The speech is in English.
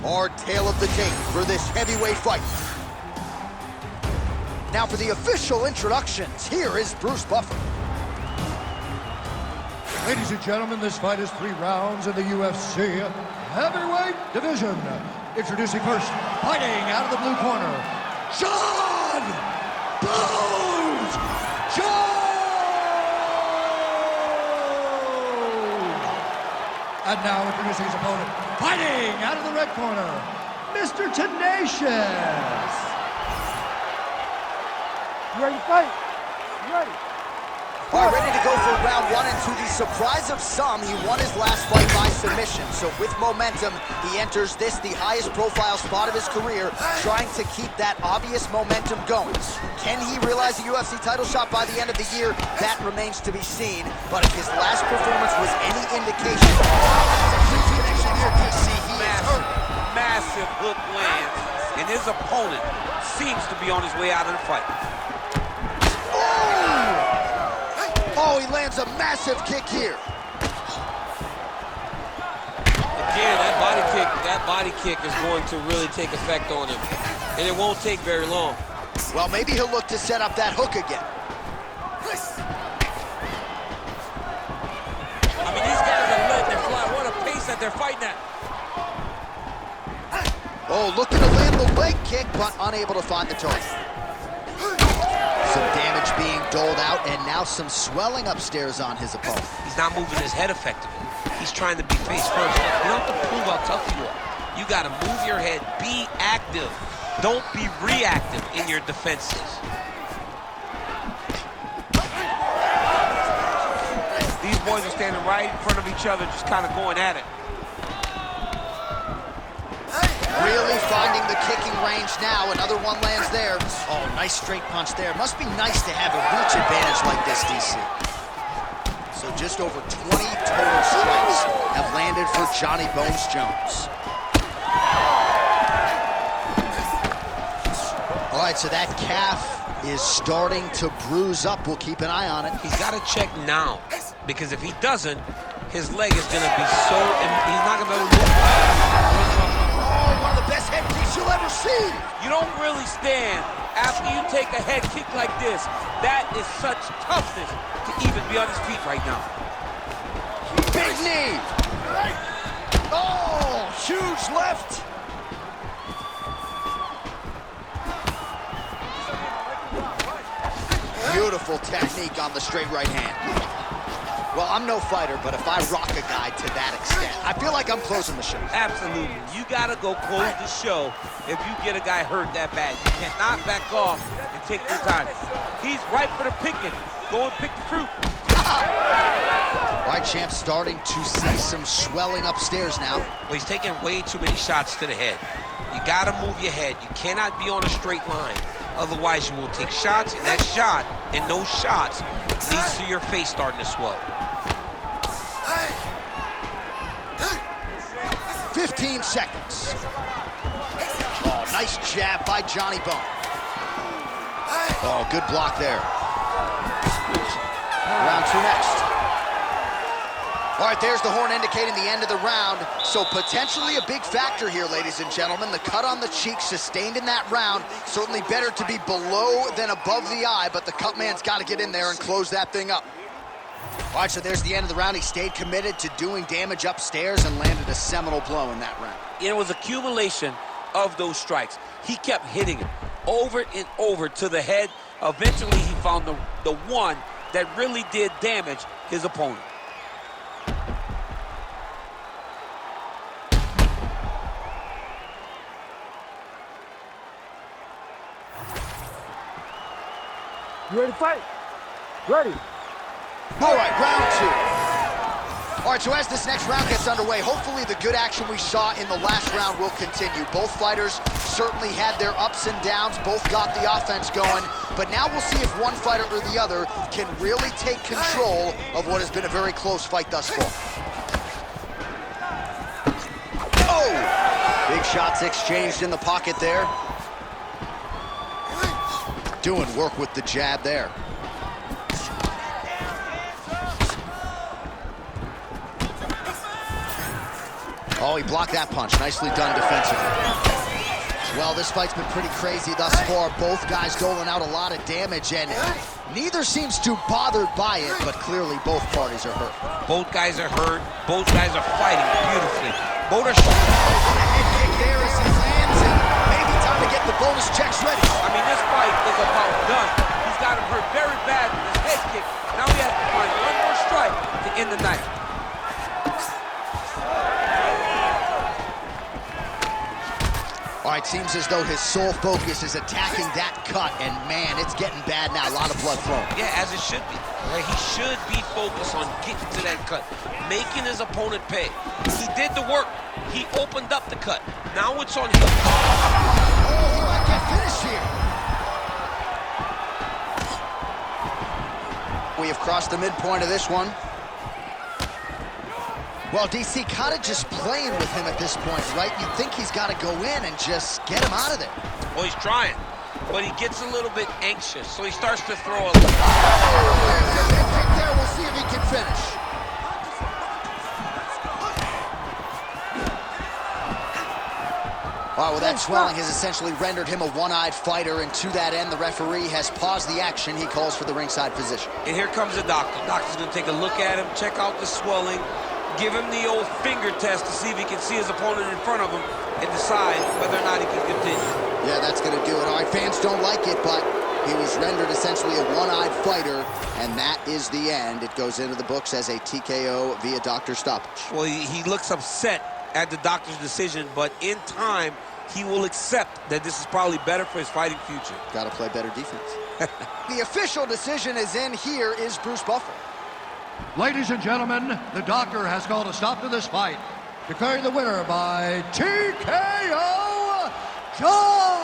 Our tale of the tape for this heavyweight fight. Now for the official introductions, here is Bruce Buffer. Ladies and gentlemen, this fight is 3 rounds in the UFC heavyweight division. Introducing first, fighting out of the blue corner, John Bones Jones! And now introducing his opponent, fighting out of the red corner, Mr. Tenacious! You ready to fight? You ready? All right, ready to go for round 1, and to the surprise of some, he won his last fight by submission. So with momentum, he enters this, the highest profile spot of his career, trying to keep that obvious momentum going. Can he realize a UFC title shot by the end of the year? That remains to be seen. But if his last performance was any indication, connection here, DC, he is hurt. Massive hook lands, and his opponent seems to be on his way out of the fight. Oh, he lands a massive kick here. Again, that body kick is going to really take effect on him, and it won't take very long. Well, maybe he'll look to set up that hook again. I mean, these guys are letting it fly. What a pace that they're fighting at. Oh, looking to land the leg kick, but unable to find the target. Some damage being doled out, and now some swelling upstairs on his opponent. He's not moving his head effectively. He's trying to be face first. You don't have to prove how tough you are. You got to move your head, be active. Don't be reactive in your defenses. These boys are standing right in front of each other, just kind of going at it. Really finding the kicking range now. Another one lands there. Oh, nice straight punch there. Must be nice to have a reach advantage like this, DC. So just over 20 total strikes have landed for Johnny Bones Jones. All right, so that calf is starting to bruise up. We'll keep an eye on it. He's got to check now, because if he doesn't, his leg is going to be so... He's not going to be able to move. One of the best head kicks you'll ever see. You don't really stand after you take a head kick like this. That is such toughness to even be on his feet right now. Big knee. Oh, huge left. Beautiful technique on the straight right hand. Well, I'm no fighter, but if I rock a guy to that extent, I feel like I'm closing the show. Absolutely. You got to go close the show if you get a guy hurt that bad. You cannot back off and take your time. He's ripe for the picking. Go and pick the fruit. All right, champ, starting to see some swelling upstairs now. Well, he's taking way too many shots to the head. You got to move your head. You cannot be on a straight line. Otherwise, you will take shots, and that shot and those shots leads to your face starting to swell. 15 seconds. Oh, nice jab by Johnny Bone. Oh, good block there. Round 2 next. All right, there's the horn indicating the end of the round. So potentially a big factor here, ladies and gentlemen. The cut on the cheek sustained in that round. Certainly better to be below than above the eye, but the cut man's got to get in there and close that thing up. All right, so there's the end of the round. He stayed committed to doing damage upstairs and landed a seminal blow in that round. It was accumulation of those strikes. He kept hitting him over and over to the head. Eventually, he found the one that really did damage his opponent. You ready to fight? Ready. All right, round 2. All right, so as this next round gets underway, hopefully the good action we saw in the last round will continue. Both fighters certainly had their ups and downs, both got the offense going, but now we'll see if one fighter or the other can really take control of what has been a very close fight thus far. Oh! Big shots exchanged in the pocket there. Doing work with the jab there. Oh, he blocked that punch. Nicely done defensively. Well, this fight's been pretty crazy thus far. Both guys doling out a lot of damage, and neither seems too bothered by it, but clearly both parties are hurt. Both guys are hurt. Both guys are fighting beautifully. Both are... Head kick there as he lands, and maybe time to get the bonus checks ready. I mean, this fight is about done. He's got him hurt very bad with his head kick. Now he has to find one more strike to end the night. All right, seems as though his sole focus is attacking that cut, and man, it's getting bad now. A lot of blood flowing. Yeah, as it should be. Right? He should be focused on getting to that cut, making his opponent pay. He did the work. He opened up the cut. Now it's on him. Oh, he might get finished here. We have crossed the midpoint of this one. Well, DC kind of just playing with him at this point, right? You think he's got to go in and just get him out of there. Well, he's trying, but he gets a little bit anxious, so he starts to throw a... Oh, there's a head kick there. We'll see if he can finish. All right, well, that swelling has essentially rendered him a one-eyed fighter, and to that end, the referee has paused the action. He calls for the ringside physician. And here comes the doctor. The doctor's going to take a look at him, check out the swelling, give him the old finger test to see if he can see his opponent in front of him and decide whether or not he can continue. Yeah, that's going to do it. All right, fans don't like it, but he was rendered essentially a one-eyed fighter, and that is the end. It goes into the books as a TKO via doctor stoppage. Well, he looks upset at the doctor's decision, but in time, he will accept that this is probably better for his fighting future. Got to play better defense. The official decision is in. Here is Bruce Buffer. Ladies and gentlemen, the doctor has called a stop to this fight, declaring the winner by TKO, John